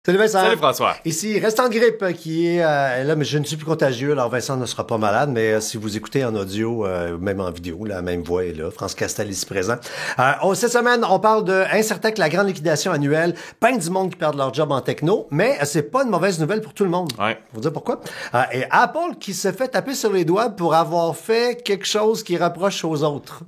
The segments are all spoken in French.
Salut Vincent. Salut François. Ici Restant Grippe qui est là, mais je ne suis plus contagieux, alors Vincent ne sera pas malade, mais si vous écoutez en audio, même en vidéo, la même voix est là. France Castel ici présent. Cette semaine, on parle de Incertec, la grande liquidation annuelle, plein du monde qui perdent leur job en techno, mais c'est pas une mauvaise nouvelle pour tout le monde. Ouais. Vous dire pourquoi? Et Apple qui se fait taper sur les doigts pour avoir fait quelque chose qui rapproche aux autres.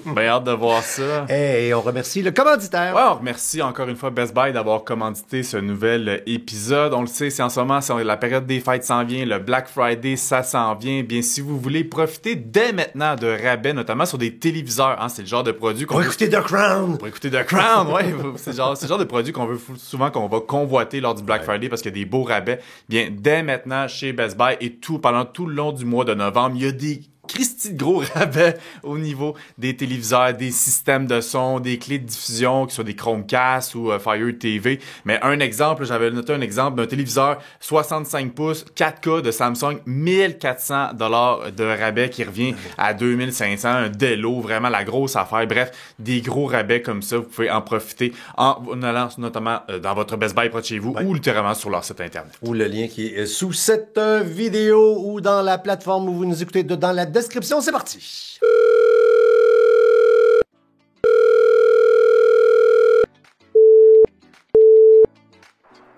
Ben, hâte de voir ça. Et on remercie le commanditaire. Ouais, on remercie encore une fois Best Buy d'avoir commandité ce nouvel épisode. On le sait, c'est en ce moment, c'est la période des fêtes s'en vient, le Black Friday, ça s'en vient. Bien, si vous voulez profiter dès maintenant de rabais, notamment sur des téléviseurs, hein, c'est le genre de produit qu'on Pour veut... écouter The Crown. Pour écouter The Crown, ouais. C'est le genre de produit qu'on veut souvent qu'on va convoiter lors du Black Friday parce qu'il y a des beaux rabais. Bien, dès maintenant, chez Best Buy et pendant tout le long du mois de novembre, il y a des Christy de gros rabais au niveau des téléviseurs, des systèmes de son, des clés de diffusion, que ce soit des Chromecast ou Fire TV. Mais un exemple, j'avais noté un exemple d'un téléviseur 65 pouces, 4K de Samsung, 1400 $ de rabais qui revient à 2500, un Delo, vraiment la grosse affaire. Bref, des gros rabais comme ça, vous pouvez en profiter en allant notamment dans votre Best Buy près de chez vous ou littéralement sur leur site internet. Ou le lien qui est sous cette vidéo ou dans la plateforme où vous nous écoutez dans la description. C'est parti.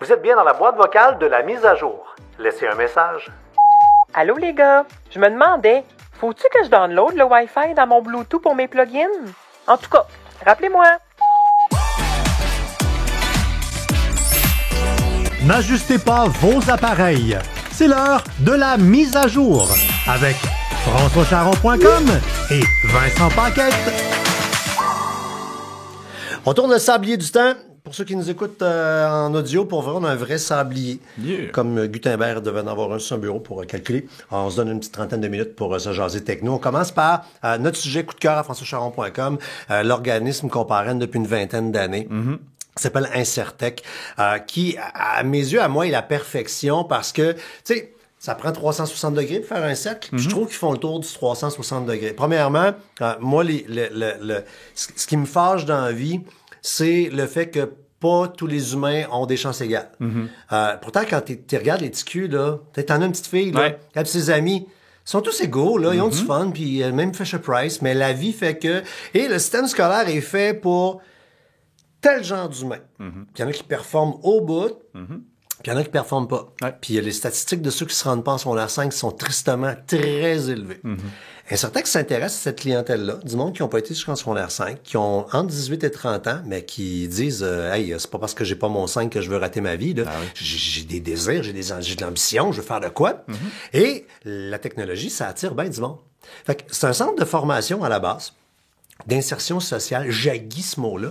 Vous êtes bien dans la boîte vocale de la mise à jour. Laissez un message. Allô les gars, je me demandais, faut-tu que je download le Wi-Fi dans mon Bluetooth pour mes plugins? En tout cas, rappelez-moi. N'ajustez pas vos appareils. C'est l'heure de la mise à jour avec FrançoisCharron.com et Vincent Paquette. On tourne le sablier du temps. Pour ceux qui nous écoutent en audio, pour vrai, on a un vrai sablier. Yeah. Comme Gutenberg devait en avoir un sur son bureau pour calculer. Alors, on se donne une petite trentaine de minutes pour se jaser techno. On commence par notre sujet coup de cœur à FrançoisCharron.com, l'organisme qu'on parraine depuis une vingtaine d'années. Mm-hmm. S'appelle Incertec, qui, à mes yeux, à moi, est la perfection parce que, tu sais, ça prend 360 degrés pour faire un cercle. Je trouve qu'ils font le tour du 360 degrés. Premièrement, moi, ce qui me fâche dans la vie, c'est le fait que pas tous les humains ont des chances égales. Pourtant, quand tu regardes les petits culs, là, t'en as une petite fille, là, Ouais. avec ses amis, ils sont tous égaux, là, ils ont du fun, puis même Fisher-Price, mais la vie fait que... Et le système scolaire est fait pour tel genre d'humain. Puis il y en a qui performent au bout, puis il y en a qui performent pas. Ouais. Puis les statistiques de ceux qui se rendent pas en secondaire 5 sont tristement très élevées. Incertec s'intéresse à cette clientèle-là, du monde qui n'ont pas été jusqu'en secondaire 5, qui ont entre 18 et 30 ans, mais qui disent hey, c'est pas parce que j'ai pas mon 5 que je veux rater ma vie. Là. J'ai des désirs, j'ai de l'ambition, je veux faire de quoi. Et la technologie, ça attire bien du monde. Fait que c'est un centre de formation à la base, d'insertion sociale, j'haïs ce mot-là.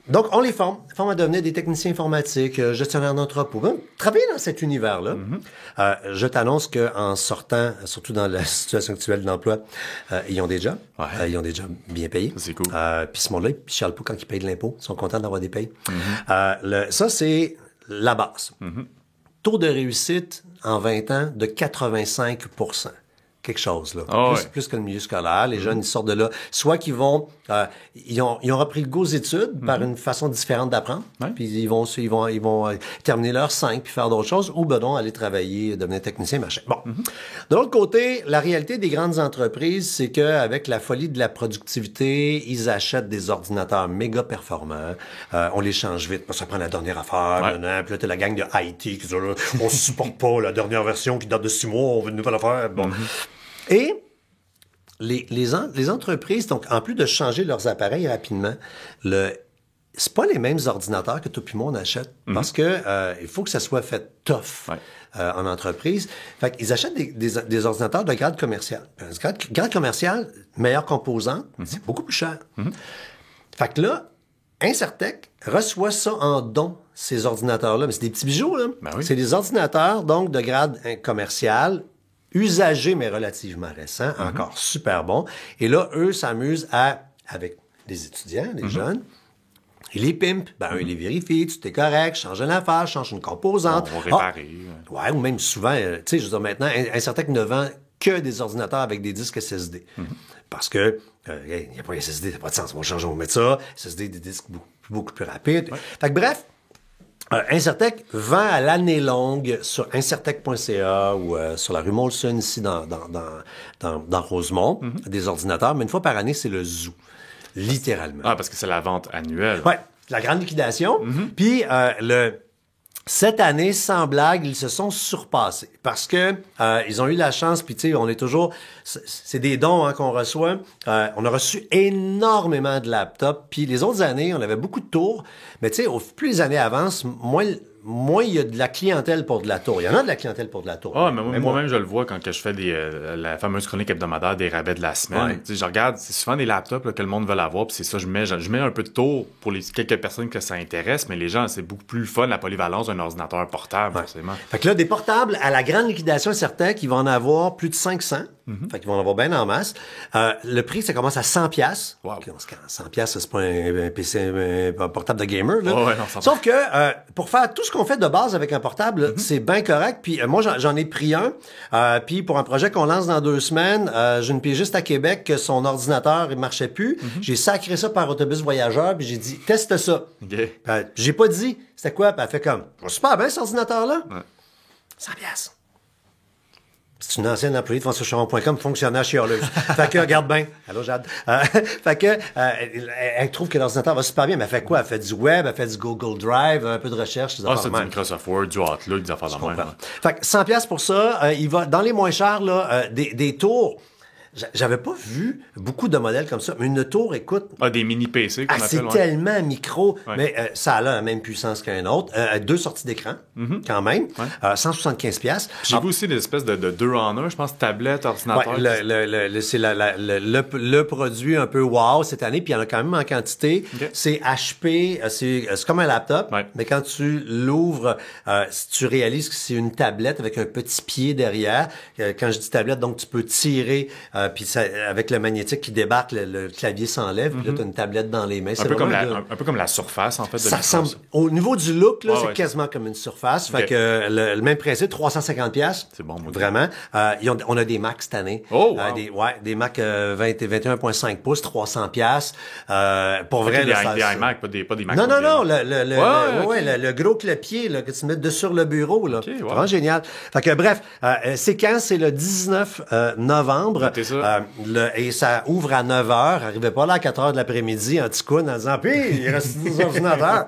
Donc, on les forme à devenir des techniciens informatiques, gestionnaires d'entrepôt. Travailler dans cet univers-là. Je t'annonce qu'en sortant, surtout dans la situation actuelle de l'emploi, ils ont des jobs. Ouais. Ils ont des jobs bien payés. Ça, c'est cool. Puis ce monde-là, ils chialent pas quand ils payent de l'impôt. Ils sont contents d'avoir des payes. Ça, c'est la base. Taux de réussite en 20 ans de 85%. Quelque chose, là. Oh, Plus que le milieu scolaire. Les jeunes, ils sortent de là. Soit qu'ils vont... ils ont repris le goût aux études par une façon différente d'apprendre. Ouais. Puis ils vont terminer leur 5 puis faire d'autres choses. Ou, ben non, aller travailler, devenir technicien, machin. Bon. De l'autre côté, la réalité des grandes entreprises, c'est qu'avec la folie de la productivité, ils achètent des ordinateurs méga performants. On les change vite parce que ça prend la dernière affaire. Ouais. Puis là, t'as la gang de IT qui dit, là, on supporte pas la dernière version qui date de 6 mois, on veut une nouvelle affaire. Bon. Et les entreprises, donc, en plus de changer leurs appareils rapidement, c'est pas les mêmes ordinateurs que toi puis moi on achète parce que il faut que ça soit fait tough en entreprise. Fait qu'ils achètent des ordinateurs de grade commercial. Grade commercial, meilleur composant, c'est beaucoup plus cher. Fait que là, Incertec reçoit ça en don, ces ordinateurs-là. Mais c'est des petits bijoux, là. Ben oui. C'est des ordinateurs, donc, de grade commercial, usagés, mais relativement récents, encore super bons. Et là, eux s'amusent avec des étudiants, des jeunes, ils les pimpent. Ils les vérifient, tout est correct, change une affaire, change une composante. On va réparer. Ouais, ou même souvent, tu sais, je veux dire, maintenant, Incertec ne vend que des ordinateurs avec des disques SSD. Parce que, il n'y a pas un SSD, ça n'a pas de sens. On va changer, on va mettre ça. SSD, des disques beaucoup plus rapides. Fait que bref, Incertec vend à l'année longue sur incertec.ca ou sur la rue Molson ici dans Rosemont des ordinateurs, mais une fois par année, c'est le zoo, littéralement. Ah, parce que c'est la vente annuelle. Ouais, la grande liquidation. Puis cette année, sans blague, ils se sont surpassés parce que ils ont eu la chance. Puis tu sais, on est toujours, c'est des dons qu'on reçoit. On a reçu énormément de laptops. Puis les autres années, on avait beaucoup de tours. Mais tu sais, plus les années avancent, moins il y a de la clientèle pour de la tour. Il y en a de la clientèle pour de la tour. Ah, mais moi-même, je le vois quand que je fais la fameuse chronique hebdomadaire des rabais de la semaine. Ouais. Tu sais, je regarde, c'est souvent des laptops là, que le monde veut avoir, puis c'est ça, je mets un peu de tour pour les quelques personnes que ça intéresse, mais les gens, c'est beaucoup plus fun la polyvalence d'un ordinateur portable, forcément. Fait que là, des portables, à la grande liquidation, certains qui vont en avoir plus de 500. Fait qu'ils vont en avoir bien en masse. Le prix, ça commence à 100 $. Wow. 100 $, c'est pas un PC, un portable de gamer, là. Oh, ouais, non, ça Sauf que, pour faire tout ce qu'on fait de base avec un portable, c'est bien correct. Puis moi, j'en ai pris un. Puis pour un projet qu'on lance dans 2 semaines, j'ai une pigiste à Québec que son ordinateur, il marchait plus. J'ai sacré ça par autobus voyageur, puis j'ai dit, teste ça. OK. J'ai pas dit, c'était quoi? Puis elle fait comme, super bien, cet ordinateur-là. Ouais. 100 $. C'est une ancienne employée de FrançoisCharon.com, fonctionnaire chez Hurleuse. Fait que, regarde bien. Allô, Jade. Fait que, elle trouve que l'ordinateur va super bien, mais elle fait quoi? Elle fait du web, elle fait du Google Drive, un peu de recherche, des affaires C'est de du même. Microsoft Word, du Outlook, des affaires de même. Comprends. Fait que 100 $ pour ça, il va, dans les moins chers, là, des tours. J'avais pas vu beaucoup de modèles comme ça, mais une tour, écoute, Des mini PC qu'on appelle. c'est tellement micro, Ouais. mais ça a la même puissance qu'un autre. 2 sorties d'écran, quand même. 175 $. J'ai vu aussi des espèces de 2 en 1, je pense, tablette, ordinateur. Ouais, c'est le produit un peu wow cette année, puis il y en a quand même en quantité. Okay. C'est HP, c'est comme un laptop, Ouais. mais quand tu l'ouvres, tu réalises que c'est une tablette avec un petit pied derrière. Quand je dis tablette, donc tu peux tirer, puis avec le magnétique qui débarque, le clavier s'enlève, puis là, tu as une tablette dans les mains. un peu comme la Surface, en fait. Ça ressemble, au niveau du look, là, c'est ouais. quasiment comme une Surface. Fait Ok. que le même principe, 350 $. C'est bon, moi. Vraiment. On a des Macs cette année. Oh, wow. Des Macs 20 et 21.5 pouces, 300 $. Pour vrai, Des là, iMac, pas des Mac. non, ok. le gros clapier là, que tu mets sur le bureau. Là. Ok, wow. Vraiment génial. Fait que bref, c'est quand? C'est le 19 novembre. Notez ça. Et ça ouvre à 9h. Arrivez pas là à 4h de l'après-midi en ticoune en disant, puis il reste 10 ordinateurs.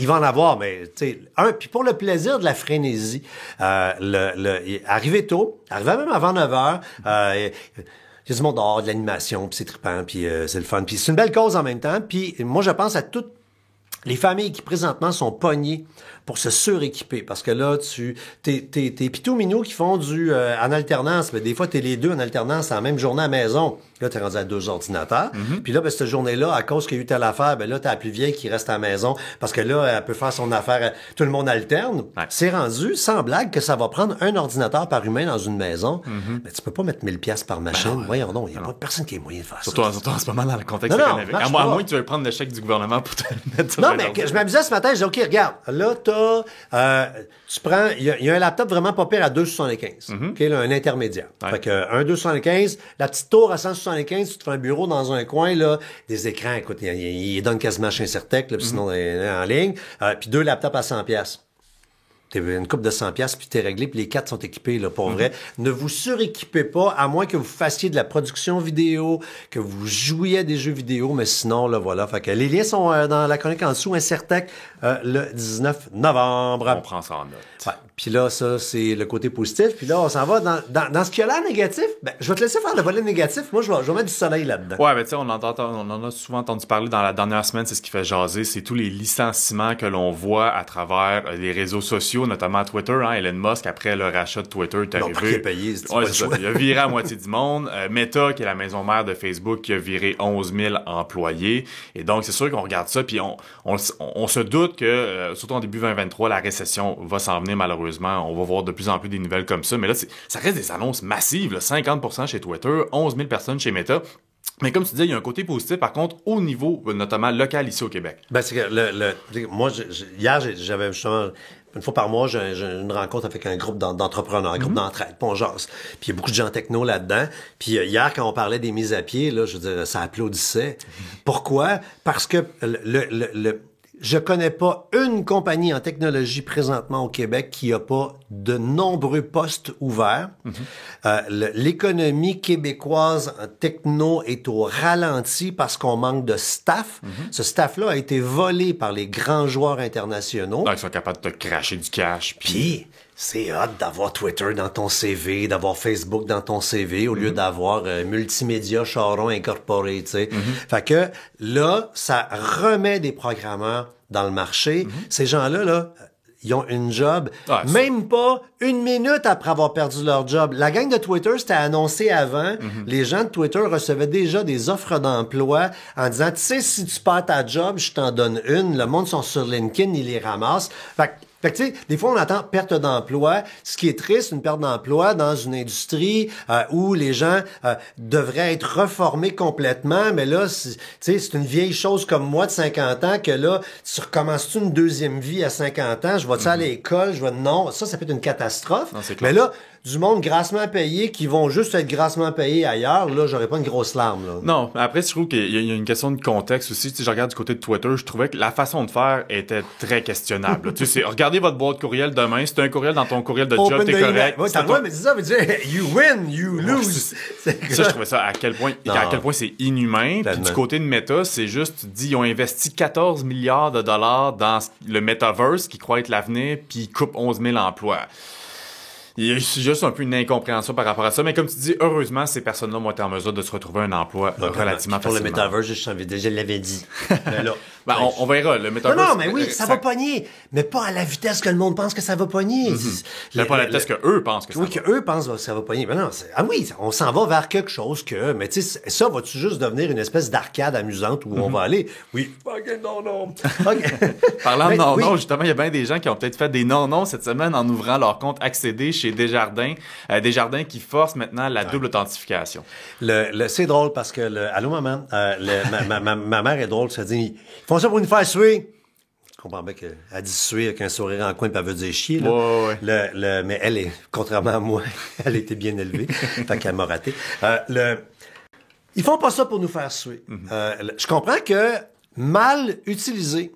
Il va en avoir, mais tu sais, puis pour le plaisir de la frénésie, arrivez tôt, arrivez même avant 9h. Il y a du monde dehors, de l'animation, puis c'est trippant, puis c'est le fun. Puis c'est une belle cause en même temps. Puis moi, je pense à toutes les familles qui présentement sont pognées pour se suréquiper. Parce que là, t'es pitou minou qui font du en alternance, mais des fois, t'es les deux en alternance en même journée à la maison. Là, t'es rendu à 2 ordinateurs. Puis là, ben, cette journée-là, à cause qu'il y a eu telle affaire, ben là, t'as la plus vieille qui reste à la maison parce que là, elle peut faire son affaire. Tout le monde alterne. Ouais. C'est rendu, sans blague, que ça va prendre un ordinateur par humain dans une maison. Mais tu peux pas mettre 1000 $ par machine. Voyons donc, il y a pas personne qui a moyen de faire Surtout en ce moment dans le contexte Non, économique. marche À pas. moins que tu veuilles prendre le chèque du gouvernement pour te le mettre sur Non, un mais ordi. je m'amusais ce matin, je dis, OK, regarde, là, tu prends, il y a un laptop vraiment pas pire à 275. OK, là, un intermédiaire. Ouais. Fait que, un 275, la petite tour à 175, tu te fais un bureau dans un coin, là, des écrans, écoute, il donne quasiment chez Incertec, là, puis sinon, en ligne, puis 2 laptops à 100 $. T'es une coupe de 100 $, puis t'es réglé, puis les 4 sont équipés, là, pour vrai. Ne vous suréquipez pas, à moins que vous fassiez de la production vidéo, que vous jouiez à des jeux vidéo, mais sinon, là, voilà. Fait que les liens sont dans la chronique en dessous, Incertec, le 19 novembre. On prend ça en note. Ouais. Puis là, ça, c'est le côté positif. Puis là, on s'en va dans ce qui a l'air négatif. Ben, je vais te laisser faire le volet négatif. Moi, je vais mettre du soleil là-dedans. Ouais, mais tu sais, on en a souvent entendu parler dans la dernière semaine, c'est ce qui fait jaser, c'est tous les licenciements que l'on voit à travers les réseaux sociaux, notamment Twitter. Elon Musk, après le rachat de Twitter, est Non, arrivé. pas qu'il ait payé, c'est Ouais, pas c'est le ça. choix. Il a viré à moitié du monde. Meta, qui est la maison mère de Facebook, qui a viré 11 000 employés. Et donc, c'est sûr qu'on regarde ça, puis on se doute que, surtout en début 2023, la récession va s'en venir malheureusement. On va voir de plus en plus des nouvelles comme ça. Mais là, ça reste des annonces massives, là, 50% chez Twitter, 11 000 personnes chez Meta. Mais comme tu disais, il y a un côté positif, par contre, au niveau, notamment local, ici au Québec. Ben, c'est que moi, hier, j'avais justement, une fois par mois, j'ai une rencontre avec un groupe d'entrepreneurs, un groupe d'entraide, puis on jase. Puis il y a beaucoup de gens techno là-dedans. Puis hier, quand on parlait des mises à pied, là, je veux dire, ça applaudissait. Pourquoi? Parce que je connais pas une compagnie en technologie présentement au Québec qui a pas de nombreux postes ouverts. L'économie québécoise en techno est au ralenti parce qu'on manque de staff. Ce staff-là a été volé par les grands joueurs internationaux. Ils sont capables de te cracher du cash. Puis, c'est hot d'avoir Twitter dans ton CV, d'avoir Facebook dans ton CV, au lieu d'avoir Multimédia Charon incorporé, tu sais. Fait que là, ça remet des programmeurs dans le marché. Ces gens-là, là, ils ont une job, même pas une minute après avoir perdu leur job. La gang de Twitter, c'était annoncé avant. Les gens de Twitter recevaient déjà des offres d'emploi en disant, tu sais, si tu perds ta job, je t'en donne une. Le monde sont sur LinkedIn, ils les ramassent. Fait que, tu sais, des fois, on entend perte d'emploi. Ce qui est triste, une perte d'emploi dans une industrie où les gens devraient être reformés complètement. Mais là, tu sais, c'est une vieille chose comme moi de 50 ans que là, tu recommences-tu une deuxième vie à 50 ans? Je vais-tu aller à l'école? Non, ça peut être une catastrophe. Non, c'est clair. Mais là, du monde grassement payé qui vont juste être grassement payés ailleurs, là, j'aurais pas une grosse larme, là. Non, après, je trouve qu'il y a une question de contexte aussi. Tu sais, je regarde du côté de Twitter, je trouvais que la façon de faire était très questionnable. Tu sais, regardez votre boîte courriel demain. Si t'as un courriel dans ton courriel de job, t'es correct. Ouais, t'as le droit, mais c'est ça veut dire, you win, you lose. Ça, je trouvais ça à quel point c'est inhumain. Puis du côté de Meta, c'est juste, tu dis, ils ont investi 14 milliards de dollars dans le metaverse qui croit être l'avenir, puis ils coupent 11 000 emplois. Il y a juste un peu une incompréhension par rapport à ça. Mais comme tu dis, heureusement, ces personnes-là vont être en mesure de se retrouver un emploi relativement pour facilement. le metaverse, je l'avais dit. Mais là, on verra. Le metaverse. Non, mais oui, ça va pogner. Mais pas à la vitesse que le monde pense que ça va pogner. Pas à la vitesse que eux pensent que ça va. Oui, que eux pensent que ça va pogner. Mais non, on s'en va vers quelque chose que, mais tu sais, ça va-tu juste devenir une espèce d'arcade amusante où on va aller? Oui. Fucking non. Parlant de non, justement, il y a bien des gens qui ont peut-être fait des non cette semaine en ouvrant leur compte accéder chez Desjardins. Desjardins qui forcent maintenant la double authentification. C'est drôle parce que allô maman, ma mère est drôle, ça dit, ils font ça pour nous faire suer. Je comprends bien qu'elle dit suer avec un sourire en coin, puis elle veut dire chier, là. Ouais. Mais elle est, contrairement à moi, elle a été bien élevée. Fait qu'elle m'a raté. Ils font pas ça pour nous faire suer. Je comprends que mal utilisé,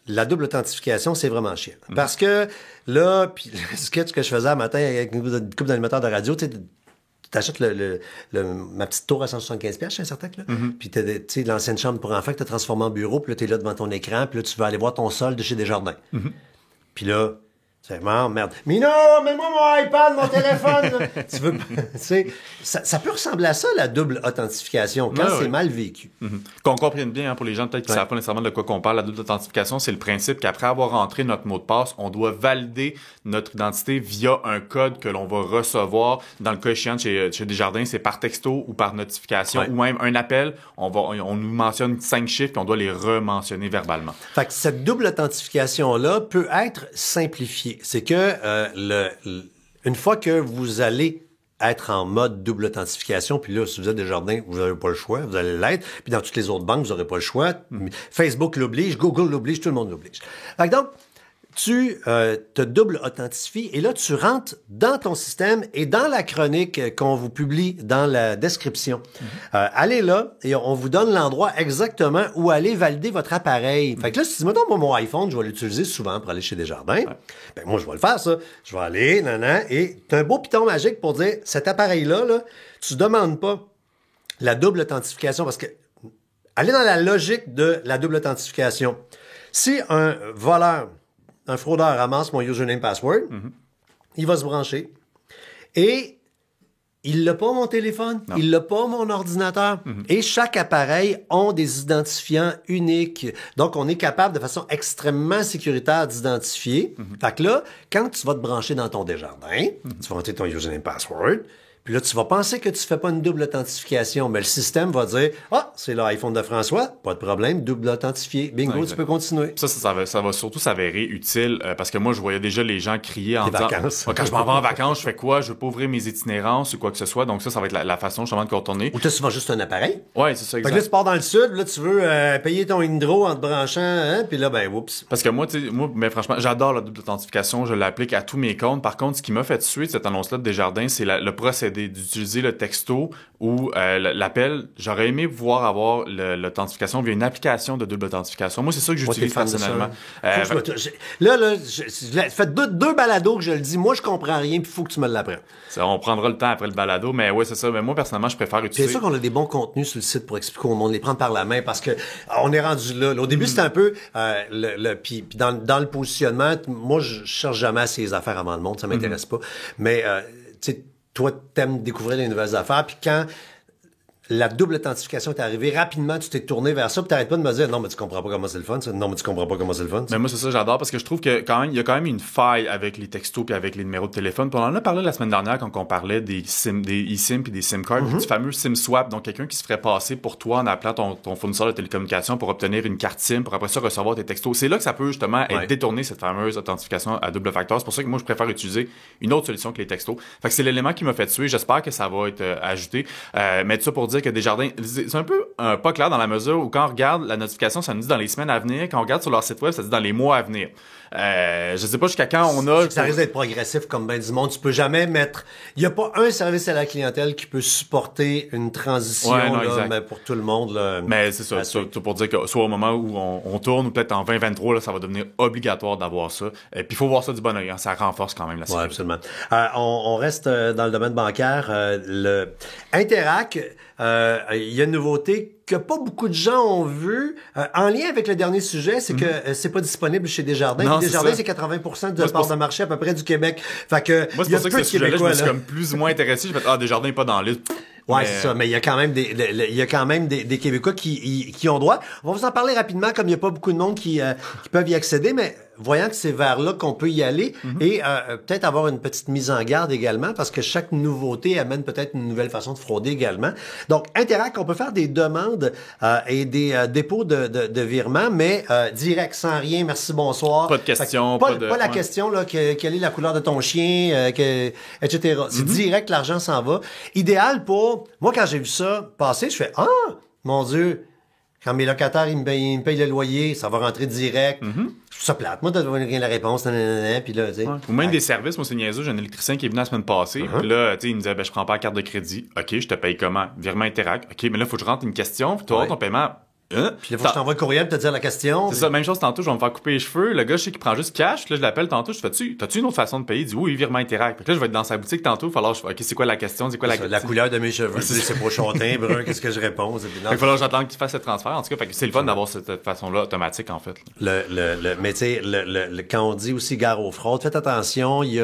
la double authentification, c'est vraiment chiant. Parce que là, puis le sketch que je faisais un matin avec une couple d'animateurs de radio, tu sais, t'achètes ma petite tour à 175$ chez un certain là. Puis tu sais, l'ancienne chambre pour enfants que t'as transformée en bureau, puis là, t'es là devant ton écran, puis là, tu vas aller voir ton solde chez Desjardins. Puis là, c'est merde. Mais non, mets-moi mon iPad, mon téléphone. Tu veux, tu sais, ça peut ressembler à ça, la double authentification, quand c'est mal vécu. Qu'on comprenne bien, pour les gens peut-être qui ne savent pas nécessairement de quoi qu'on parle, la double authentification, c'est le principe qu'après avoir rentré notre mot de passe, on doit valider notre identité via un code que l'on va recevoir. Dans le cas échéant chez Desjardins, c'est par texto ou par notification ou même un appel. On nous mentionne 5 chiffres qu'on doit les rementionner verbalement. Fait que cette double authentification-là peut être simplifiée. C'est que une fois que vous allez être en mode double authentification, puis là, si vous êtes Desjardins, vous n'avez pas le choix, vous allez l'être, puis dans toutes les autres banques, vous n'aurez pas le choix. Facebook l'oblige, Google l'oblige, tout le monde l'oblige. Fait que donc, tu te double authentifies et là, tu rentres dans ton système et dans la chronique qu'on vous publie dans la description. Allez là et on vous donne l'endroit exactement où aller valider votre appareil. Fait que là, si tu dis, mettons, mon iPhone, je vais l'utiliser souvent pour aller chez Desjardins. Ben, moi, je vais le faire, ça. Je vais aller, et t'as un beau piton magique pour dire, cet appareil-là, là, tu demandes pas la double authentification parce que, allez dans la logique de la double authentification. Si un voleur, un fraudeur ramasse mon username password, il va se brancher et il l'a pas mon téléphone, il l'a pas mon ordinateur. Et chaque appareil ont des identifiants uniques. Donc, on est capable de façon extrêmement sécuritaire d'identifier. Fait que là, quand tu vas te brancher dans ton Desjardins, tu vas entrer ton username password, puis là, tu vas penser que tu fais pas une double authentification, mais le système va dire « Ah, c'est l'iPhone de François, pas de problème, double authentifié. Bingo, tu peux continuer. » Ça va surtout s'avérer utile parce que moi, je voyais déjà les gens crier en disant vacances. Quand je m'en vais en vacances, je fais quoi? Je veux pas ouvrir mes itinérances ou quoi que ce soit. Donc ça va être la façon justement de contourner. Ou tu as souvent juste un appareil. Ouais, c'est ça, exact. Fait que là, tu pars dans le sud, là, tu veux payer ton Indro en te branchant, hein, puis là, ben, oups. Parce que moi, mais franchement, j'adore la double authentification. Je l'applique à tous mes comptes. Par contre, ce qui m'a fait suer de cette annonce-là de Desjardins, c'est le procédé d'utiliser le texto ou l'appel, j'aurais aimé pouvoir avoir l'authentification via une application de double authentification. Moi, c'est ça que j'utilise personnellement. Fait deux balados que je le dis. Moi, je comprends rien, puis il faut que tu me l'apprennes. On prendra le temps après le balado, mais ouais, c'est ça. Mais moi, personnellement, je préfère utiliser... C'est sûr qu'on a des bons contenus sur le site pour expliquer au monde, les prendre par la main, parce que on est rendu là. Au début, c'était un peu... Puis dans le positionnement, moi, je cherche jamais à ces affaires avant le monde, ça m'intéresse pas. Mais, tu sais, toi, t'aimes découvrir des nouvelles affaires, puis quand la double authentification est arrivée, rapidement, tu t'es tourné vers ça, puis t'arrêtes pas de me dire, non, mais tu comprends pas comment c'est le fun, ça. Non, mais tu comprends pas comment c'est le fun, ça. Mais moi, c'est ça, j'adore, parce que je trouve que il y a quand même une faille avec les textos puis avec les numéros de téléphone. Puis on en a parlé la semaine dernière quand on parlait des eSIM puis des SIM cards, du fameux SIM swap. Donc, quelqu'un qui se ferait passer pour toi en appelant ton fournisseur de télécommunications pour obtenir une carte SIM, pour après ça recevoir tes textos. C'est là que ça peut justement être détourné, cette fameuse authentification à double facteur. C'est pour ça que moi, je préfère utiliser une autre solution que les textos. Fait que c'est l'élément qui m'a fait tuer. J'espère que ça va être ajouté. Mais tout ça pour dire que Desjardins, c'est un peu pas clair dans la mesure où quand on regarde la notification, ça nous dit dans les semaines à venir. Quand on regarde sur leur site web, ça dit dans les mois à venir. Je sais pas jusqu'à quand on a... Ça risque d'être progressif comme ben du monde. Tu peux jamais mettre... Il y a pas un service à la clientèle qui peut supporter une transition mais pour tout le monde. Là, mais c'est ça. C'est pour dire que soit au moment où on tourne ou peut-être en 2023, là, ça va devenir obligatoire d'avoir ça. Et puis il faut voir ça du bon œil. Hein, ça renforce quand même la sécurité. Oui, absolument. On reste dans le domaine bancaire. Le Interac, il y a une nouveauté que pas beaucoup de gens ont vu. En lien avec le dernier sujet, c'est que c'est pas disponible chez Desjardins. Non, Desjardins, c'est 80% de part de marché à peu près du Québec. Fait que moi, c'est pour ça que ce sujet-là, je me suis comme plus ou moins intéressé. Je fais Desjardins n'est pas dans la liste. Ouais, c'est ça. Mais il y a quand même des Québécois qui ont droit. On va vous en parler rapidement, comme il n'y a pas beaucoup de monde qui peuvent y accéder, mais voyant que c'est vers là qu'on peut y aller et peut-être avoir une petite mise en garde également, parce que chaque nouveauté amène peut-être une nouvelle façon de frauder également. Donc, Interac, on peut faire des demandes et des dépôts de virements, mais direct, sans rien, merci, bonsoir. Pas de question. Pas la question, là, quelle est la couleur de ton chien, etc. C'est direct, l'argent s'en va. Idéal pour... Moi, quand j'ai vu ça passer, je fais « Ah, mon Dieu! » Quand mes locataires, ils me payent le loyer, ça va rentrer direct. Je trouve ça plate. Moi, de rien la réponse, puis là, tu sais. Ou même des services. Moi, c'est niaiseux. J'ai un électricien qui est venu la semaine passée. Puis là, tu sais, il me disait, je prends pas la carte de crédit. OK, je te paye comment? Virement Interac. OK, mais là, il faut que je rentre une question. Puis toi, ton paiement... Puis là, faut que je t'envoie un courriel pour te dire la question. C'est ça, même chose tantôt, je vais me faire couper les cheveux. Le gars, je sais qu'il prend juste cash. Là, je l'appelle tantôt. Je fais, t'as-tu une autre façon de payer? Il dit, oui, virement Interac. Fait que là, je vais être dans sa boutique tantôt. Il va falloir, OK, c'est quoi la question? C'est quoi la couleur de mes cheveux? C'est pas châtain, brun. Qu'est-ce que je réponds? Il va falloir que j'attende qu'il fasse ce transfert. En tout cas, fait que c'est le fun d'avoir cette façon-là automatique, en fait. Mais tu sais, quand on dit aussi gare aux fraudes, faites attention. Il y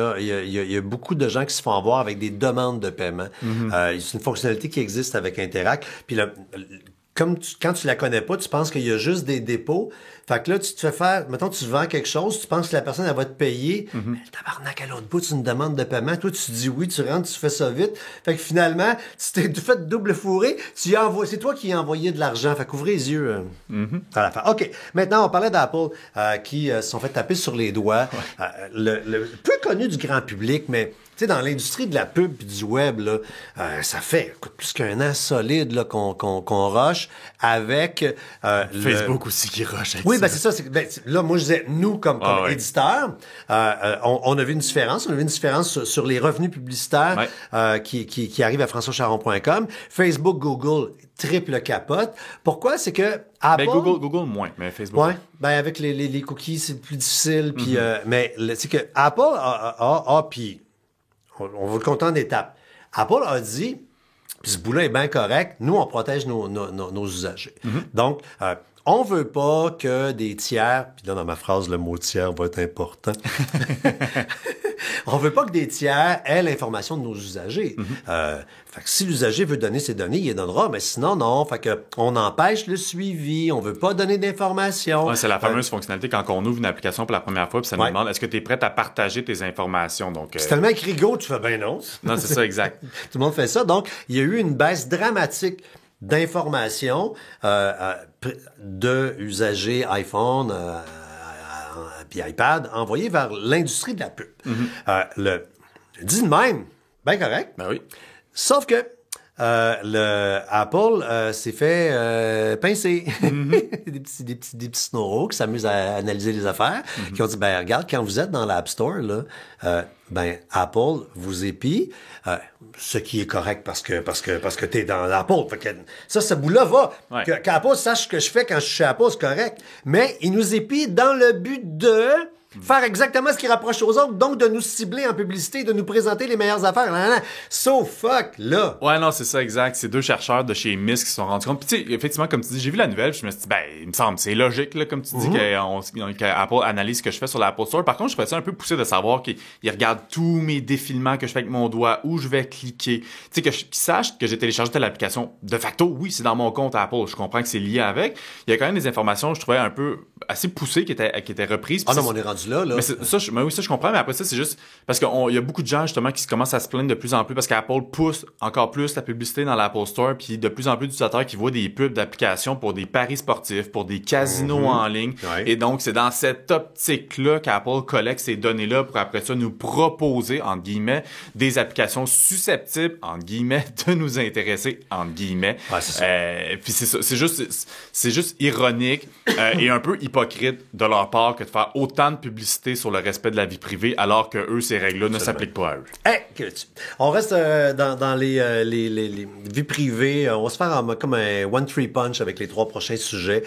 a beaucoup de gens qui se font avoir avec des demandes de paiement. C'est une fonctionnalité qui existe avec Interac. Puis quand tu la connais pas, tu penses qu'il y a juste des dépôts. Fait que là, tu te fais faire... Mettons, tu vends quelque chose, tu penses que la personne, elle va te payer. Mais le tabarnak, à l'autre bout, c'est une demande de paiement. Toi, tu dis oui, tu rentres, tu fais ça vite. Fait que finalement, tu t'es fait double fourré. C'est toi qui as envoyé de l'argent. Fait qu'ouvrez les yeux. À la fin. OK. Maintenant, on parlait d'Apple qui se sont fait taper sur les doigts. Le peu connu du grand public, mais... Tu sais, dans l'industrie de la pub et du web, là, ça fait plus qu'un an solide là, qu'on rush avec... Facebook aussi qui rush avec oui, ça. Ben c'est ça. Là, moi, je disais, nous, comme éditeurs, on a vu une différence. On a vu une différence sur les revenus publicitaires qui arrivent à françoischaron.com. Facebook, Google, triple capote. Pourquoi? C'est que Apple... Ben, Google moins, mais Facebook... Ouais, ben avec les cookies, c'est plus difficile. Puis, mais c'est que Apple puis... On va le compter en étapes. Apple a dit, puis ce bout-là est bien correct, nous, on protège nos usagers. Donc, on veut pas que des tiers, puis là, dans ma phrase, le mot tiers va être important. On veut pas que des tiers aient l'information de nos usagers. Fait que si l'usager veut donner ses données, il les donnera, mais sinon, non. Fait que on empêche le suivi, on veut pas donner d'informations. Ouais, c'est la fameuse fonctionnalité quand on ouvre une application pour la première fois, puis ça nous demande, est-ce que tu es prêt à partager tes informations? Donc, c'est tellement écrit go, tu fais ben non. Non, c'est ça, exact. Tout le monde fait ça. Donc, il y a eu une baisse dramatique d'informations de usagers iPhone, puis iPad envoyés vers l'industrie de la pub. Dit de même, ben correct. Ben oui. Sauf que le Apple s'est fait pincer. des petits snoraux qui s'amusent à analyser les affaires, qui ont dit, ben regarde, quand vous êtes dans l'App Store, là, Apple vous épie, ce qui est correct parce que t'es dans l'Apple. Fait que ce bout-là va. Ouais. Qu'Apple sache ce que je fais quand je suis chez Apple, c'est correct. Mais il nous épie dans le but de faire exactement ce qui rapproche aux autres, donc de nous cibler en publicité, de nous présenter les meilleures affaires. So fuck, là. Ouais, non, c'est ça, exact. C'est 2 chercheurs de chez MISC qui se sont rendus compte. Puis tu sais, effectivement, comme tu dis, j'ai vu la nouvelle, puis je me suis dit, il me semble, c'est logique, là, comme tu dis, qu'Apple analyse ce que je fais sur l'Apple Store. Par contre, je suis un peu poussé de savoir qu'il regarde tous mes défilements que je fais avec mon doigt, où je vais cliquer. Tu sais, qu'ils sachent que j'ai téléchargé telle application. De facto, oui, c'est dans mon compte Apple. Je comprends que c'est lié avec. Il y a quand même des informations, je trouvais un peu assez poussées qui étaient reprises. Ah non, mais on est rendu là. Mais ça, je comprends, mais après ça, c'est juste parce qu'il y a beaucoup de gens, justement, qui commencent à se plaindre de plus en plus parce qu'Apple pousse encore plus la publicité dans l'Apple Store, puis de plus en plus d'utilisateurs qui voient des pubs d'applications pour des paris sportifs, pour des casinos en ligne. Ouais. Et donc, c'est dans cette optique-là qu'Apple collecte ces données-là pour après ça nous proposer, entre guillemets, des applications susceptibles, entre guillemets, de nous intéresser, entre guillemets. Ouais, c'est ça. Puis c'est ça, c'est juste ironique et un peu hypocrite de leur part que de faire autant de publicité sur le respect de la vie privée alors que eux, ces règles-là ne s'appliquent pas à eux. On reste dans les vies privées. On va se faire comme un one-three punch avec les 3 prochains sujets.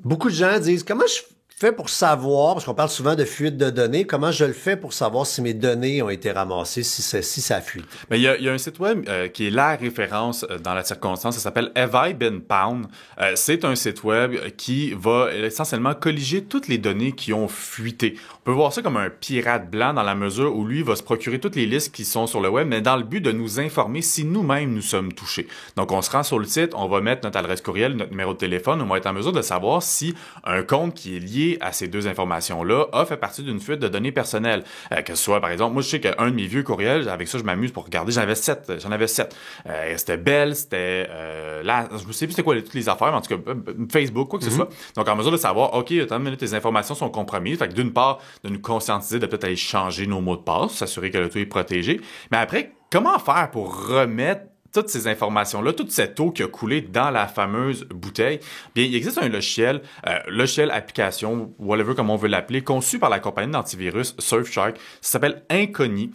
Beaucoup de gens disent, comment je fais pour savoir, parce qu'on parle souvent de fuite de données, comment je le fais pour savoir si mes données ont été ramassées, si ça fuite? Mais il y a un site web qui est la référence dans la circonstance, ça s'appelle Have I Been Pwned? C'est un site web qui va essentiellement colliger toutes les données qui ont fuité. On peut voir ça comme un pirate blanc dans la mesure où lui va se procurer toutes les listes qui sont sur le web, mais dans le but de nous informer si nous-mêmes nous sommes touchés. Donc on se rend sur le site, on va mettre notre adresse courriel, notre numéro de téléphone, on va être en mesure de savoir si un compte qui est lié à ces 2 informations-là a fait partie d'une fuite de données personnelles. Que ce soit, par exemple, moi je sais qu'un de mes vieux courriels, avec ça je m'amuse pour regarder, j'en avais 7. C'était Bell, c'était je ne sais plus c'était quoi toutes les affaires, mais en tout cas Facebook, quoi que ce soit. Donc en mesure de savoir, OK, attends une minute, tes informations sont compromises. Fait que d'une part, de nous conscientiser de peut-être aller changer nos mots de passe, s'assurer que le tout est protégé. Mais après, comment faire pour remettre toutes ces informations-là, toute cette eau qui a coulé dans la fameuse bouteille? Bien, il existe un logiciel application, whatever comme on veut l'appeler, conçu par la compagnie d'antivirus Surfshark. Ça s'appelle Incogni.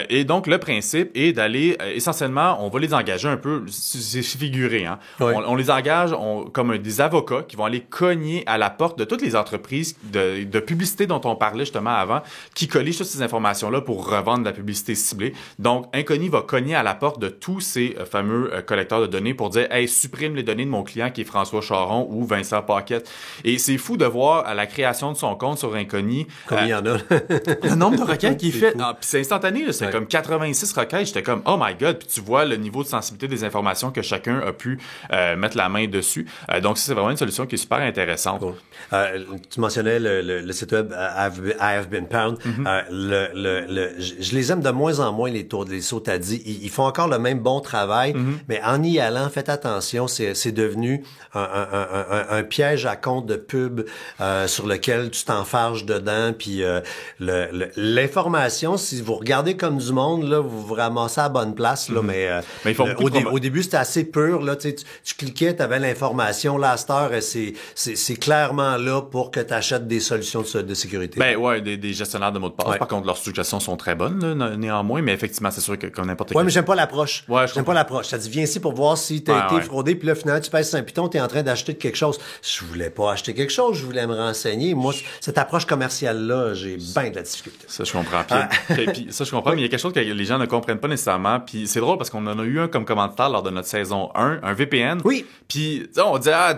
Et donc, le principe est d'aller, essentiellement, on va les engager un peu, c'est figuré, hein. Oui. On les engage comme des avocats qui vont aller cogner à la porte de toutes les entreprises de publicité dont on parlait justement avant, qui colligent toutes ces informations-là pour revendre de la publicité ciblée. Donc, Incogni va cogner à la porte de tous ces fameux collecteurs de données pour dire « Hey, supprime les données de mon client qui est François Charon ou Vincent Paquette. » Et c'est fou de voir à la création de son compte sur Incogni Combien il y en a? le nombre de requêtes qui est fait. fou. Puis c'est instantané, là, c'est comme 86 requêtes. J'étais comme « Oh my God! » Puis tu vois le niveau de sensibilité des informations que chacun a pu mettre la main dessus. Donc ça, c'est vraiment une solution qui est super intéressante. Cool. Tu mentionnais le site web I Have Been Pwned. Je les aime de moins en moins, les sauts t'as dit. Ils font encore le même bon travail, mais en y allant, faites attention, c'est devenu un piège à compte de pub sur lequel tu t'enfarges dedans, puis l'information, si vous regardez comme du monde, là, vous vous ramassez à la bonne place, là, mais ils font au début, c'était assez pur, là, tu cliquais, t'avais l'information, là, à cette heure, c'est clairement là pour que tu achètes des solutions de sécurité. Ben ouais, des gestionnaires de mots de passe. Ouais. Par contre, leurs suggestions sont très bonnes, là, néanmoins, mais effectivement, c'est sûr que comme n'importe quel... Ouais, mais j'aime pas l'approche. Ouais, j'aime pas l'approche. Ça dit, viens ici pour voir si t'as été fraudé, puis là, finalement, tu pèses un piton, t'es en train d'acheter quelque chose. Je voulais pas acheter quelque chose, je voulais me renseigner. Moi, cette approche commerciale-là, j'ai bien de la difficulté. Ça, je comprends. Puis ça, je comprends, mais il y a quelque chose que les gens ne comprennent pas nécessairement. Puis c'est drôle parce qu'on en a eu un comme commentaire lors de notre saison 1, un VPN. Oui. Puis on dit, ça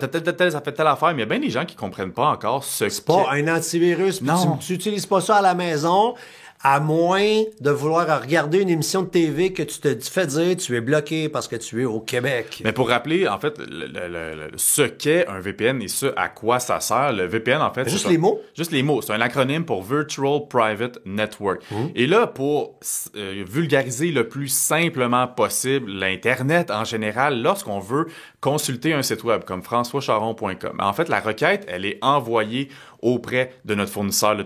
fait telle affaire, mais il y a bien des gens qui comprennent pas encore ce C'est pas un antivirus, puis Non. tu utilises pas ça à la maison. À moins de vouloir regarder une émission de TV que tu te fais dire tu es bloqué parce que tu es au Québec. Mais pour rappeler, en fait, ce qu'est un VPN et ce à quoi ça sert, le VPN, en fait... Juste les mots? Juste les mots. C'est un acronyme pour Virtual Private Network. Et là, pour vulgariser le plus simplement possible l'Internet en général, lorsqu'on veut consulter un site web comme françoischaron.com, en fait, la requête, elle est envoyée auprès de notre fournisseur de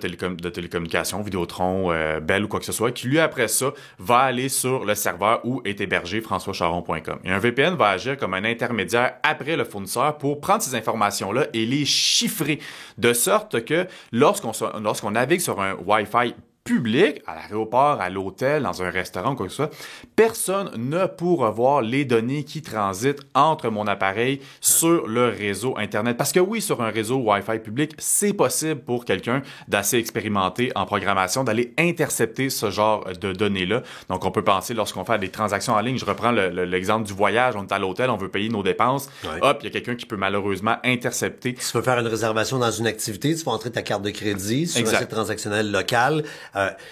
télécommunications, Vidéotron, Bell ou quoi que ce soit, qui lui, après ça, va aller sur le serveur où est hébergé françoischaron.com. Et un VPN va agir comme un intermédiaire après le fournisseur pour prendre ces informations-là et les chiffrer, de sorte que lorsqu'on navigue sur un Wi-Fi public, à l'aéroport, à l'hôtel, dans un restaurant, quoi que ce soit, personne ne pourra voir les données qui transitent entre mon appareil sur le réseau Internet. Parce que oui, sur un réseau Wi-Fi public, c'est possible pour quelqu'un d'assez expérimenté en programmation d'aller intercepter ce genre de données-là. Donc, on peut penser lorsqu'on fait des transactions en ligne, je reprends l'exemple du voyage, on est à l'hôtel, on veut payer nos dépenses, hop, il y a quelqu'un qui peut malheureusement intercepter. Tu veux faire une réservation dans une activité, tu vas entrer ta carte de crédit sur un site transactionnel local.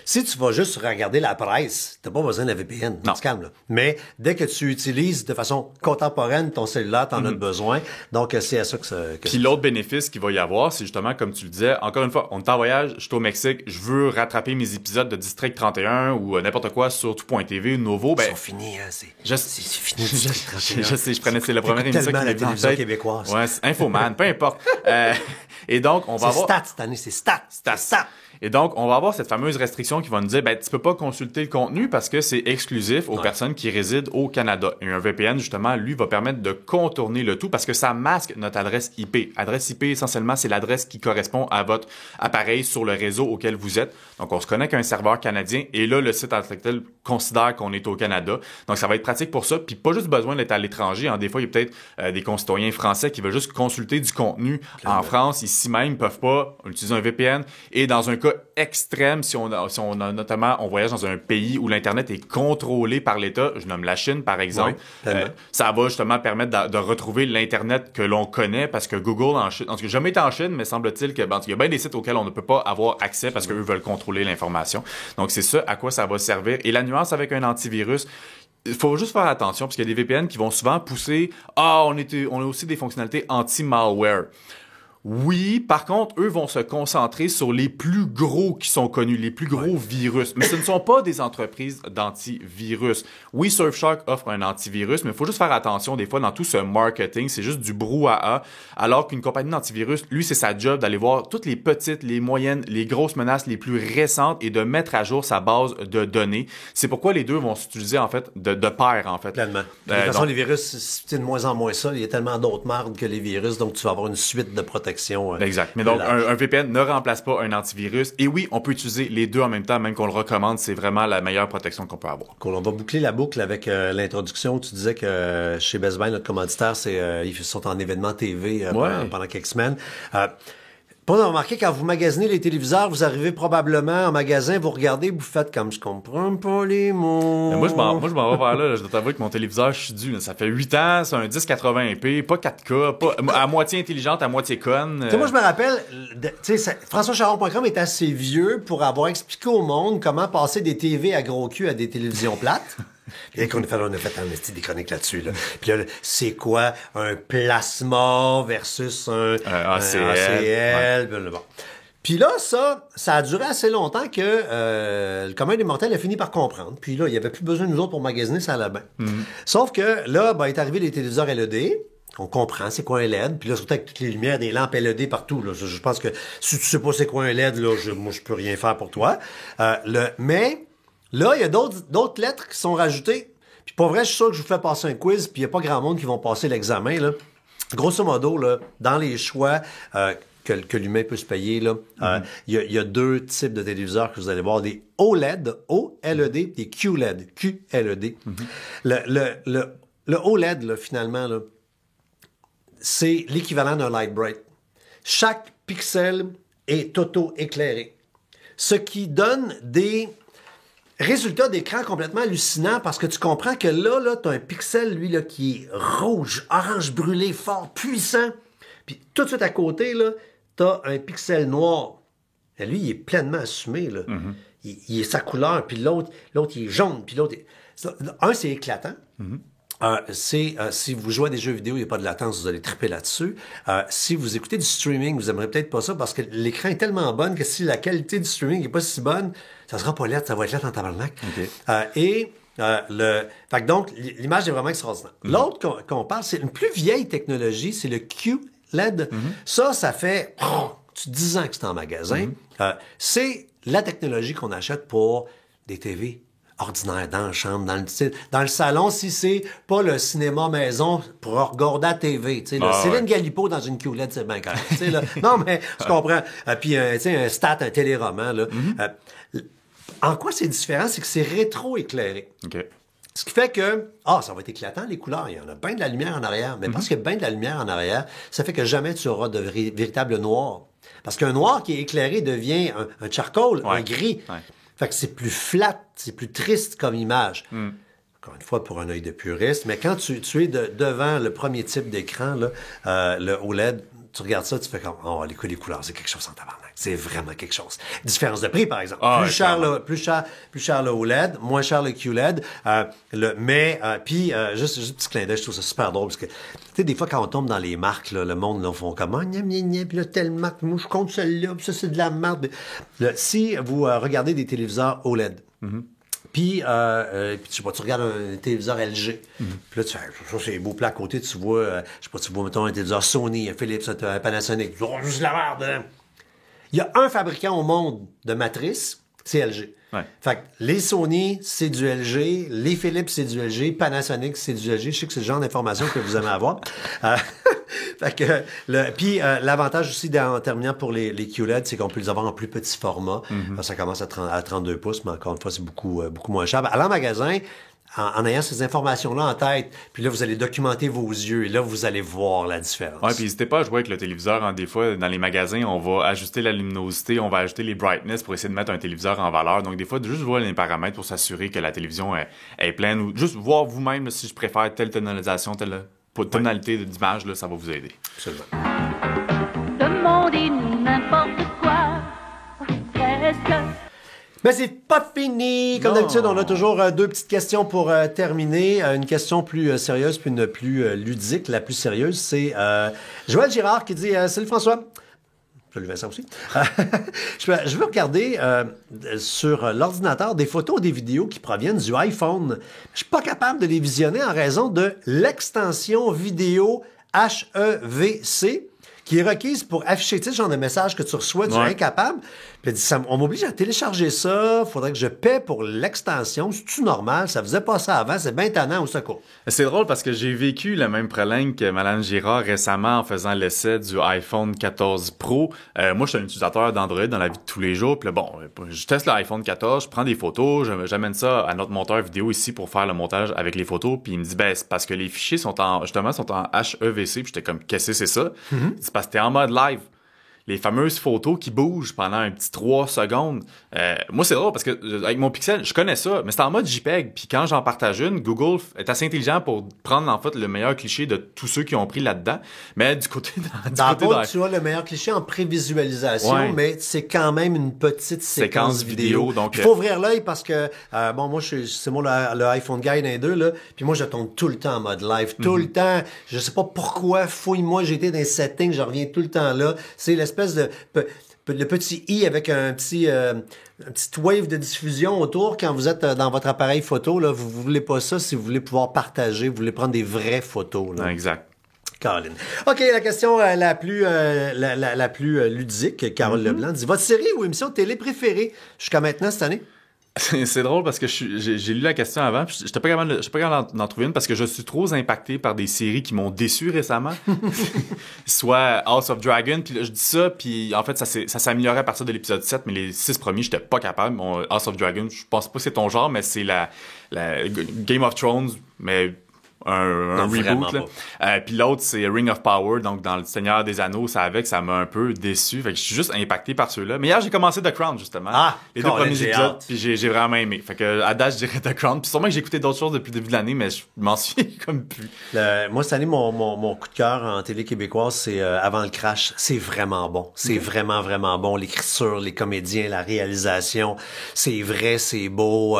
Si tu vas juste regarder la presse, t'as pas besoin de la VPN, tu te calmes, là. Mais dès que tu utilises de façon contemporaine ton cellulaire, t'en as besoin. Donc, c'est à ça que Puis l'autre bénéfice qu'il va y avoir, c'est justement, comme tu le disais, encore une fois, on est en voyage, je suis au Mexique, je veux rattraper mes épisodes de District 31 ou n'importe quoi sur tout.tv ou Nouveau. Ils sont finis, hein, c'est fini. Je sais, c'est la première émission qui la télévision québécoise. Ouais, c'est Infoman, peu importe. Et donc, on va avoir... C'est stats cette année, c'est stats. Et donc, on va avoir cette fameuse restriction qui va nous dire, tu peux pas consulter le contenu parce que c'est exclusif aux personnes qui résident au Canada. Et un VPN, justement, lui, va permettre de contourner le tout parce que ça masque notre adresse IP. Adresse IP, essentiellement, c'est l'adresse qui correspond à votre appareil sur le réseau auquel vous êtes. Donc, on se connecte à un serveur canadien et là, le site en tant que tel considère qu'on est au Canada. Donc, ça va être pratique pour ça. Puis, pas juste besoin d'être à l'étranger. Des fois, il y a peut-être des concitoyens français qui veulent juste consulter du contenu en France. Ici même, ils peuvent pas utiliser un VPN. Et dans un cas extrême, si on a notamment, on voyage dans un pays où l'Internet est contrôlé par l'État, je nomme la Chine, par exemple, ça va justement permettre de retrouver l'Internet que l'on connaît parce que Google en Chine, en tout cas, j'ai jamais été en Chine, mais semble-t-il que, il y a bien des sites auxquels on ne peut pas avoir accès parce qu'eux veulent contrôler l'information. Donc, c'est ça à quoi ça va servir. Et la nuance avec un antivirus, il faut juste faire attention parce qu'il y a des VPN qui vont souvent pousser « on a aussi des fonctionnalités anti-malware ». Oui, par contre, eux vont se concentrer sur les plus gros qui sont connus, les plus gros virus. Mais ce ne sont pas des entreprises d'antivirus. Oui, Surfshark offre un antivirus, mais il faut juste faire attention. Des fois, dans tout ce marketing, c'est juste du brouhaha. Alors qu'une compagnie d'antivirus, lui, c'est sa job d'aller voir toutes les petites, les moyennes, les grosses menaces les plus récentes et de mettre à jour sa base de données. C'est pourquoi les deux vont s'utiliser, en fait, de pair, en fait. Pleinement. De toute façon, les virus, c'est de moins en moins ça. Il y a tellement d'autres mardes que les virus, donc tu vas avoir une suite de protection. Exact. Mais donc, un VPN ne remplace pas un antivirus. Et oui, on peut utiliser les deux en même temps, même qu'on le recommande. C'est vraiment la meilleure protection qu'on peut avoir. Cool. On va boucler la boucle avec l'introduction. Tu disais que chez Best Buy, notre commanditaire, ils sont en événement TV pendant quelques semaines. Pour remarquer, quand vous magasinez les téléviseurs, vous arrivez probablement en magasin, vous regardez, vous faites comme je comprends pas les mots. Mais moi, je m'en vais vers là. Je dois t'avouer que mon téléviseur, je suis dû. Là. Ça fait 8 ans, c'est un 1080p, pas 4K, pas à moitié intelligente, à moitié conne. Tu sais, moi, je me rappelle, FrançoisCharon.com est assez vieux pour avoir expliqué au monde comment passer des TV à gros cul à des télévisions plates. Puis on a fait des chroniques là-dessus. Là. Puis là, c'est quoi un plasma versus un ACL? Bon. Puis là, ça a duré assez longtemps que le commun des mortels a fini par comprendre. Puis là, il n'y avait plus besoin de nous autres pour magasiner, ça allait bien. Sauf que là, est arrivé les téléviseurs LED. On comprend c'est quoi un LED. Puis là, surtout avec toutes les lumières des lampes LED partout. Là, je pense que si tu sais pas c'est quoi un LED, là, moi, je peux rien faire pour toi. Mais là, il y a d'autres lettres qui sont rajoutées. Puis pour vrai, je suis sûr que je vous fais passer un quiz, puis il n'y a pas grand monde qui vont passer l'examen. Là. Grosso modo, là, dans les choix que l'humain peut se payer, là, il y a deux types de téléviseurs que vous allez voir. Des OLED, O-L-E-D, des QLED, Q-L-E-D. Le OLED, là, finalement, là, c'est l'équivalent d'un light bright. Chaque pixel est auto-éclairé. Ce qui donne des résultat d'écran complètement hallucinant parce que tu comprends que là, t'as un pixel, lui, là, qui est rouge, orange brûlé, fort, puissant. Puis tout de suite à côté, là, t'as un pixel noir. Et lui, il est pleinement assumé, là. Il est sa couleur, puis l'autre, il est jaune, puis l'autre... Un, c'est éclatant. Si vous jouez à des jeux vidéo, il n'y a pas de latence, vous allez triper là-dessus. Si vous écoutez du streaming, vous n'aimerez peut-être pas ça parce que l'écran est tellement bonne que si la qualité du streaming n'est pas si bonne, ça sera pas LED, ça va être LED en tabarnak. Okay. Fait que donc, l'image est vraiment extraordinaire. L'autre qu'on parle, c'est une plus vieille technologie, c'est le QLED. Ça fait... 10 ans que c'est en magasin. C'est la technologie qu'on achète pour des TV ordinaires dans la chambre, dans le salon, si c'est pas le cinéma maison pour regarder la TV. Céline Galipo dans une QLED, c'est bien correct. Là. Non, mais tu comprends. Puis, un stat, un téléroman. Là. En quoi c'est différent? C'est que c'est rétro-éclairé. OK. Ce qui fait que, ça va être éclatant, les couleurs. Il y en a bien de la lumière en arrière. Mais parce qu'il y a bien de la lumière en arrière, ça fait que jamais tu auras de véritable noir. Parce qu'un noir qui est éclairé devient un charcoal, un gris. Ouais. Fait que c'est plus flat, c'est plus triste comme image. Encore une fois, pour un œil de puriste. Mais quand tu es devant le premier type d'écran, là, le OLED, tu regardes ça, tu fais comme, les couleurs, c'est quelque chose en tabarnak. C'est vraiment quelque chose. Différence de prix, par exemple. Plus cher le OLED, moins cher le QLED. Puis, juste un petit clin d'œil, je trouve ça super drôle, parce que, tu sais, des fois, quand on tombe dans les marques, là, le monde, là, font comme, puis là, telle marque, moi, je compte celle-là, puis ça, c'est de la merde. Si vous regardez des téléviseurs OLED, puis, je sais pas, tu regardes un téléviseur LG. Puis là, tu fais, ça, c'est beau plat à côté, tu vois, tu vois, mettons, un téléviseur Sony, un Philips, un Panasonic. C'est la merde, hein? Il y a un fabricant au monde de matrices, c'est LG. Ouais. Fait que les Sony, c'est du LG. Les Philips, c'est du LG. Panasonic, c'est du LG. Je sais que c'est le genre d'information que vous aimez avoir. Fait que l'avantage aussi en terminant pour les QLED, c'est qu'on peut les avoir en plus petit format. Ça commence à 32 pouces, mais encore une fois, c'est beaucoup moins cher. Allez en magasin, en ayant ces informations-là en tête, puis là, vous allez documenter vos yeux, et là, vous allez voir la différence. Ouais, puis n'hésitez pas à jouer avec le téléviseur. Des fois, dans les magasins, on va ajuster la luminosité, on va ajouter les brightness pour essayer de mettre un téléviseur en valeur. Donc, des fois, juste voir les paramètres pour s'assurer que la télévision est pleine, ou juste voir vous-même là, si je préfère telle tonalisation, telle tonalité d'image, là, ça va vous aider. Absolument. Demandez-nous n'importe quoi, presque. Mais c'est pas fini! Comme d'habitude, on a toujours deux petites questions pour terminer. Une question plus sérieuse, puis une plus ludique. La plus sérieuse, c'est Joël Girard qui dit « Salut François! » Salut Vincent aussi. Je veux regarder sur l'ordinateur des photos ou des vidéos qui proviennent du iPhone. Je suis pas capable de les visionner en raison de l'extension vidéo HEVC qui est requise pour afficher, tu sais, le genre de message que tu reçois, tu es incapable. Puis on m'oblige à télécharger ça, faudrait que je paie pour l'extension. C'est-tu normal? Ça faisait pas ça avant, c'est bien tannant au secours. C'est drôle parce que j'ai vécu le même problème que Mme Girard récemment en faisant l'essai du iPhone 14 Pro. Moi, je suis un utilisateur d'Android dans la vie de tous les jours. Puis bon, je teste l'iPhone 14, je prends des photos, j'amène ça à notre monteur vidéo ici pour faire le montage avec les photos. Puis il me dit, c'est parce que les fichiers sont en HEVC. Puis j'étais comme, qu'est-ce que c'est ça? C'est parce que t'es en mode live. Les fameuses photos qui bougent pendant un petit 3 secondes. Moi, c'est drôle parce que avec mon Pixel, je connais ça, mais c'est en mode JPEG. Puis quand j'en partage une, Google est assez intelligent pour prendre en fait le meilleur cliché de tous ceux qui ont pris là-dedans. Mais du côté tu as le meilleur cliché en prévisualisation, mais c'est quand même une petite séquence vidéo. Donc, il faut ouvrir l'œil parce que moi, c'est moi le iPhone Guy d'un deux là. Puis moi, je tourne tout le temps en mode live, tout le temps. Je sais pas pourquoi. Fouille-moi, j'étais dans les settings, je reviens tout le temps là. C'est l'espèce de le petit i avec un petit wave de diffusion autour quand vous êtes dans votre appareil photo là, vous voulez pas ça si vous voulez pouvoir partager, vous voulez prendre des vraies photos là. Exact. Caroline. OK, la question la plus ludique, Carole Leblanc dit votre série ou émission de télé préférée jusqu'à maintenant cette année? C'est drôle parce que j'ai lu la question avant, puis j'étais pas capable d'en trouver une parce que je suis trop impacté par des séries qui m'ont déçu récemment. Soit House of Dragon, puis là, je dis ça, puis en fait, ça s'est amélioré à partir de l'épisode 7, mais les 6 premiers, j'étais pas capable. House of Dragon, je pense pas que c'est ton genre, mais c'est la Game of Thrones, mais un reboot là. Puis l'autre c'est Ring of Power, donc dans le Seigneur des Anneaux, ça m'a un peu déçu, fait que je suis juste impacté par ceux-là. Mais hier j'ai commencé The Crown justement, les 2 premiers épisodes, puis j'ai vraiment aimé. Fait que à date je dirais The Crown, puis sûrement que j'ai écouté d'autres choses depuis le début de l'année, mais je m'en souviens comme plus. Moi cette année mon coup de cœur en télé québécoise c'est Avant le crash, c'est vraiment bon, c'est vraiment bon, l'écriture, les comédiens, la réalisation, c'est vrai, c'est beau,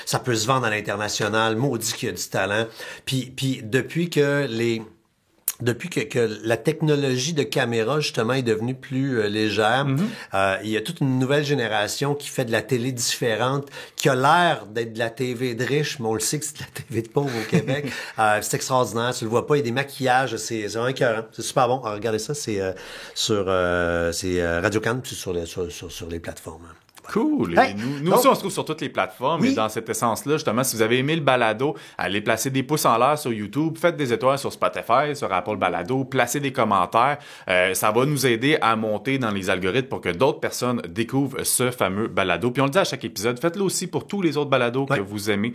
ça peut se vendre à l'international, maudit qu'il y a du talent. Puis depuis que depuis que la technologie de caméra, justement, est devenue plus légère, il y a toute une nouvelle génération qui fait de la télé différente, qui a l'air d'être de la TV de riche, mais on le sait que c'est de la TV de pauvre au Québec. C'est extraordinaire, tu le vois pas, il y a des maquillages, c'est vraiment écœurant. C'est super bon. Alors, regardez ça, c'est sur Radio-Can, puis sur les plateformes. Cool. Hey, Et nous donc- aussi, on se trouve sur toutes les plateformes. Oui. Et dans cette essence-là, justement, si vous avez aimé le balado, allez placer des pouces en l'air sur YouTube, faites des étoiles sur Spotify, sur Apple Balado, placez des commentaires. Ça va nous aider à monter dans les algorithmes pour que d'autres personnes découvrent ce fameux balado. Puis on le dit à chaque épisode, faites-le aussi pour tous les autres balados que vous aimez,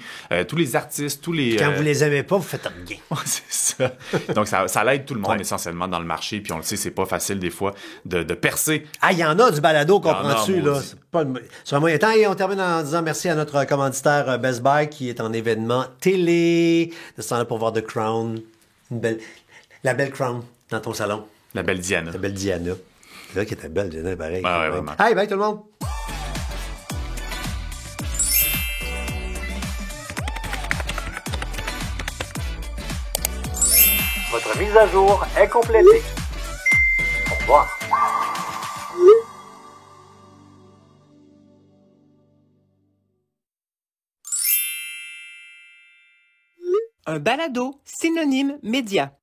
tous les artistes, tous les... Quand vous les aimez pas, vous faites rien. Ouais, c'est ça. Donc, ça l'aide tout le monde essentiellement dans le marché. Puis on le sait, c'est pas facile des fois de percer. Ah, il y en a du balado, Il y en a, comprends-tu, là? maudit. C'est pas sur un moyen temps. Et on termine en disant merci à notre commanditaire Best Buy qui est en événement télé. De ce temps-là pour voir The Crown. La belle Crown dans ton salon. La belle Diana. La belle Diana. C'est vrai qu'elle était belle, Diana, pareil. Ah ouais, vraiment. Hey, bye tout le monde! Votre mise à jour est complétée. Au revoir. Un balado synonyme média.